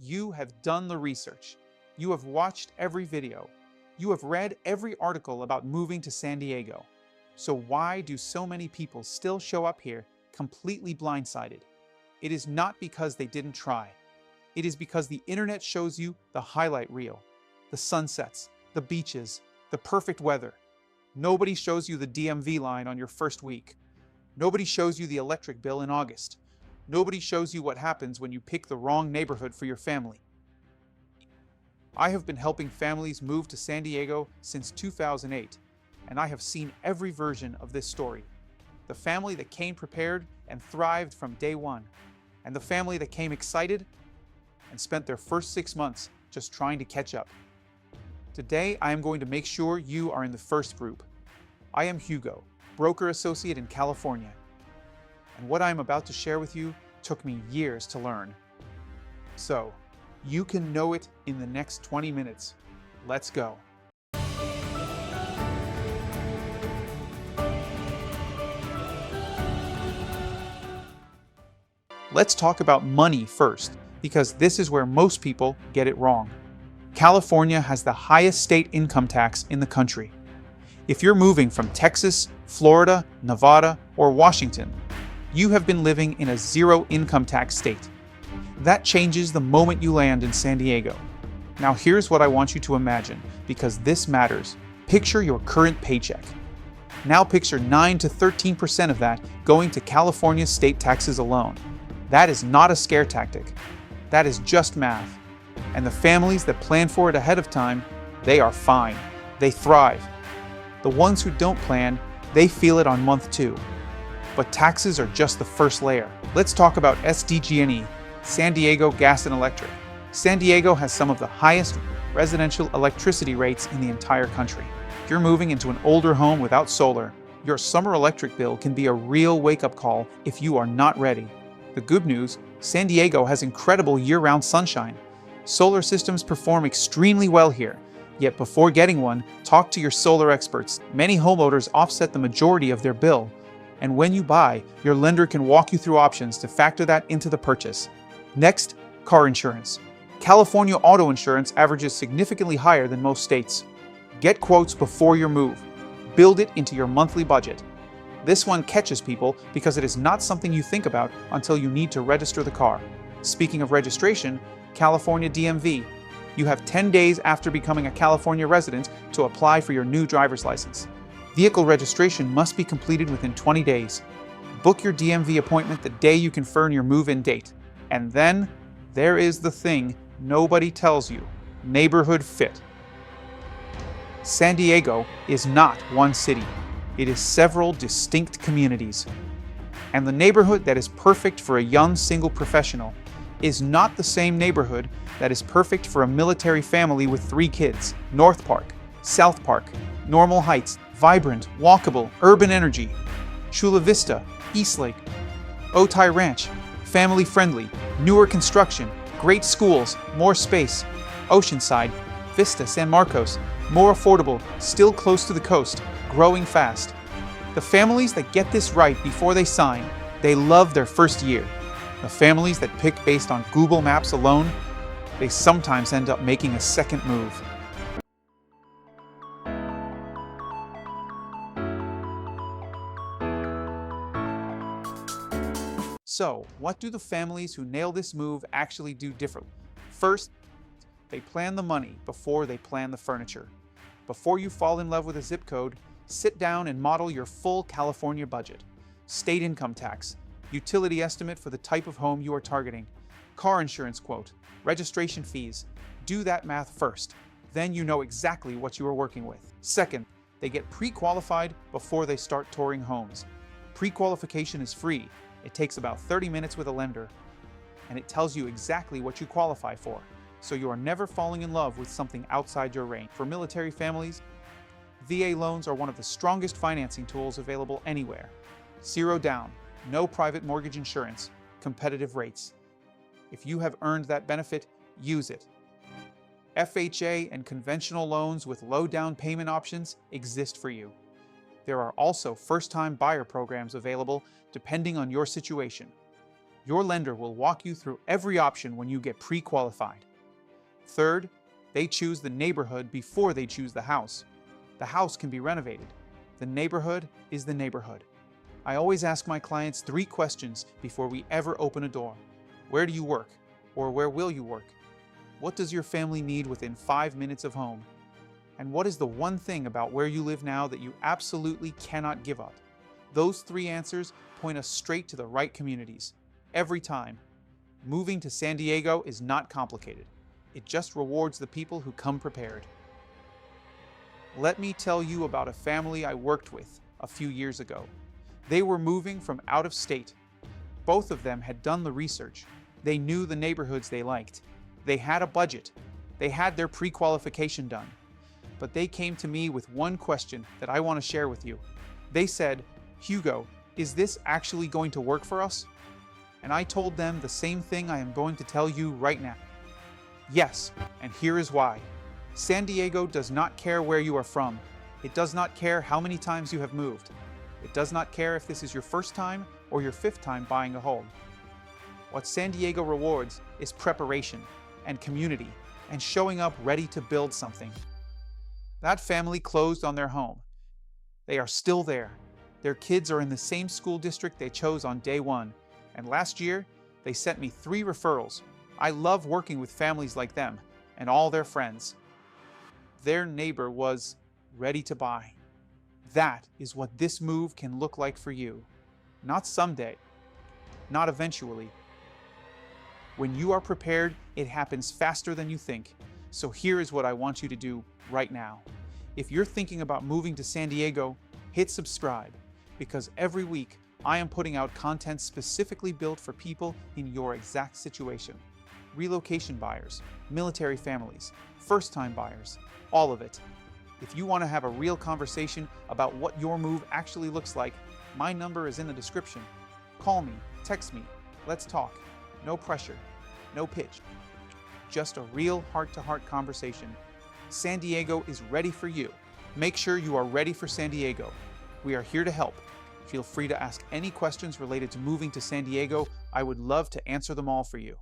You have done the research. You have watched every video. You have read every article about moving to San Diego. So why do so many people still show up here completely blindsided? It is not because they didn't try. It is because the internet shows you the highlight reel, the sunsets, the beaches, the perfect weather. Nobody shows you the DMV line on your first week. Nobody shows you the electric bill in August. Nobody shows you what happens when you pick the wrong neighborhood for your family. I have been helping families move to San Diego since 2008, and I have seen every version of this story. The family that came prepared and thrived from day one, and the family that came excited and spent their first 6 months just trying to catch up. Today, I am going to make sure you are in the first group. I am Hugo, broker associate in California, and what I am about to share with you took me years to learn. So, you can know it in the next 20 minutes. Let's go. Let's talk about money first, because this is where most people get it wrong. California has the highest state income tax in the country. If you're moving from Texas, Florida, Nevada, or Washington, you have been living in a zero income tax state. That changes the moment you land in San Diego. Now here's what I want you to imagine, because this matters. Picture your current paycheck. Now picture 9 to 13% of that going to California's state taxes alone. That is not a scare tactic. That is just math. And the families that plan for it ahead of time, they are fine. They thrive. The ones who don't plan, they feel it on month 2. But taxes are just the first layer. Let's talk about SDG&E, San Diego Gas and Electric. San Diego has some of the highest residential electricity rates in the entire country. If you're moving into an older home without solar, your summer electric bill can be a real wake-up call if you are not ready. The good news, San Diego has incredible year-round sunshine. Solar systems perform extremely well here. Yet before getting one, talk to your solar experts. Many homeowners offset the majority of their bill. And when you buy, your lender can walk you through options to factor that into the purchase. Next, car insurance. California auto insurance averages significantly higher than most states. Get quotes before your move. Build it into your monthly budget. This one catches people because it is not something you think about until you need to register the car. Speaking of registration, California DMV. You have 10 days after becoming a California resident to apply for your new driver's license. Vehicle registration must be completed within 20 days. Book your DMV appointment the day you confirm your move-in date. And then, there is the thing nobody tells you: neighborhood fit. San Diego is not one city. It is several distinct communities. And the neighborhood that is perfect for a young single professional is not the same neighborhood that is perfect for a military family with 3 kids. North Park, South Park, Normal Heights, vibrant, walkable, urban energy. Chula Vista, Eastlake, Otay Ranch, family friendly, newer construction, great schools, more space. Oceanside, Vista, San Marcos, more affordable, still close to the coast, growing fast. The families that get this right before they sign, they love their first year. The families that pick based on Google Maps alone, they sometimes end up making a second move. So, what do the families who nail this move actually do differently? First, they plan the money before they plan the furniture. Before you fall in love with a zip code, sit down and model your full California budget. State income tax, utility estimate for the type of home you are targeting, car insurance quote, registration fees. Do that math first. Then you know exactly what you are working with. Second, they get pre-qualified before they start touring homes. Pre-qualification is free. It takes about 30 minutes with a lender, and it tells you exactly what you qualify for, so you are never falling in love with something outside your range. For military families, VA loans are one of the strongest financing tools available anywhere. 0 down, no private mortgage insurance, competitive rates. If you have earned that benefit, use it. FHA and conventional loans with low down payment options exist for you. There are also first-time buyer programs available depending on your situation. Your lender will walk you through every option when you get pre-qualified. Third, they choose the neighborhood before they choose the house. The house can be renovated. The neighborhood is the neighborhood. I always ask my clients 3 questions before we ever open a door. Where do you work? Or where will you work? What does your family need within 5 minutes of home? And what is the one thing about where you live now that you absolutely cannot give up? Those 3 answers point us straight to the right communities. Every time. Moving to San Diego is not complicated. It just rewards the people who come prepared. Let me tell you about a family I worked with a few years ago. They were moving from out of state. Both of them had done the research. They knew the neighborhoods they liked. They had a budget. They had their pre-qualification done. But they came to me with one question that I want to share with you. They said, "Hugo, is this actually going to work for us?" And I told them the same thing I am going to tell you right now. Yes, and here is why. San Diego does not care where you are from. It does not care how many times you have moved. It does not care if this is your first time or your 5th time buying a home. What San Diego rewards is preparation and community and showing up ready to build something. That family closed on their home. They are still there. Their kids are in the same school district they chose on day 1. And last year, they sent me 3 referrals. I love working with families like them and all their friends. Their neighbor was ready to buy. That is what this move can look like for you. Not someday, not eventually. When you are prepared, it happens faster than you think. So here is what I want you to do right now. If you're thinking about moving to San Diego, hit subscribe, because every week I am putting out content specifically built for people in your exact situation. Relocation buyers, military families, first-time buyers, all of it. If you want to have a real conversation about what your move actually looks like, my number is in the description. Call me, text me, let's talk. No pressure, no pitch. Just a real heart-to-heart conversation. San Diego is ready for you. Make sure you are ready for San Diego. We are here to help. Feel free to ask any questions related to moving to San Diego. I would love to answer them all for you.